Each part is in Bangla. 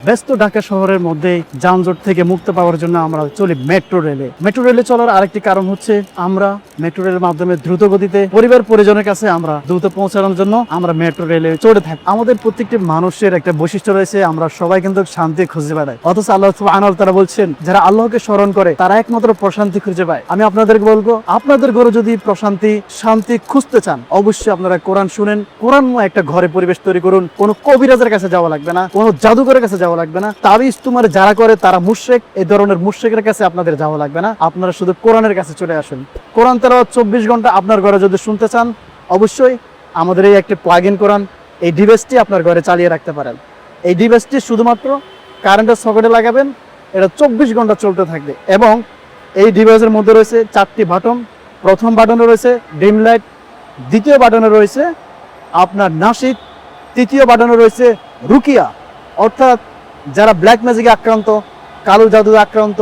ব্যস্ত ঢাকা শহরের মধ্যে যানজট থেকে মুক্ত পাওয়ার জন্য আমরা চলি মেট্রো রেলে। মেট্রো রেলে চলার আরেকটি কারণ হচ্ছে আমরা মেট্রো রেলের মাধ্যমে দ্রুত গতিতে পরিবার পরিজনের কাছে আমরা দ্রুত পৌঁছানোর জন্য আমরা মেট্রো রেলে চড়ে থাকি। আমাদের প্রত্যেকটি মানুষের একটা বৈশিষ্ট্য রয়েছে, আমরা সবাই কিন্তু শান্তি খুঁজে বেড়াই, অথচ আল্লাহ সুবহানাহু ওয়া তাআলা বলছেন যারা আল্লাহকে স্মরণ করে তারা একমাত্র প্রশান্তি খুঁজে পায়। আমি আপনাদেরকে বলবো, আপনাদের ঘরে যদি প্রশান্তি শান্তি খুঁজতে চান, অবশ্যই আপনারা কোরআন শুনেন, কোরআনময় একটা ঘরে পরিবেশ তৈরি করুন। কোনো কবিরাজের কাছে যাওয়া লাগবে না, কোনো জাদুঘরের কাছে যাওয়া লাগবে না, তাবিজ তোমার যারা করে তারা মুশরিক, এই ধরনের মুশরিকের কাছে আপনাদের যাওয়া লাগবে না। আপনারা শুধু কোরআনের কাছে চলে আসুন। কোরআন তেলাওয়াত 24 ঘন্টা আপনার ঘরে যদি শুনতে চান, অবশ্যই আমাদের এই একটি প্লাগ ইন কোরআন, এই ডিভাইসটি আপনার ঘরে চালিয়ে রাখতে পারেন। এই ডিভাইসটি শুধুমাত্র কারেন্টের সকেটে লাগাবেন, এটা 24 ঘন্টা চলতে থাকবে। এবং এই ডিভাইসের মধ্যে রয়েছে 4টি বাটন। প্রথম বাটনে রয়েছে ডিম লাইট, দ্বিতীয় বাটনে রয়েছে আপনার নাসিক, তৃতীয় বাটনে রয়েছে রুকিয়া, অর্থাৎ যারা ব্ল্যাক ম্যাজিকে আক্রান্ত, কালো জাদু আক্রান্ত,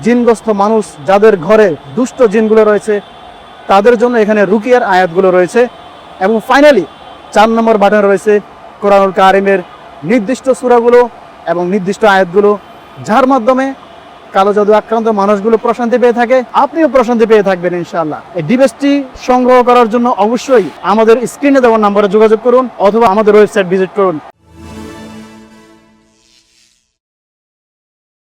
জিনগ্রস্ত মানুষ যাদের ঘরে দুষ্ট জিনগুলো রয়েছে তাদের জন্য এখানে রুকিয়ার আয়াতগুলো রয়েছে। এবং ফাইনালি 4 নম্বর বাটনে রয়েছে কোরআনুল কারিমের নির্দিষ্ট সূরাগুলো এবং নির্দিষ্ট আয়াতগুলো, যার মাধ্যমে কালো জাদু আক্রান্ত মানুষগুলো প্রশান্তি পেয়ে থাকে, আপনিও প্রশান্তি পেয়ে থাকবেন ইনশাআল্লাহ। এই ডিভাইসটি সংগ্রহ করার জন্য অবশ্যই আমাদের স্ক্রিনে দেওয়া নম্বরে যোগাযোগ করুন অথবা আমাদের ওয়েবসাইট ভিজিট করুন।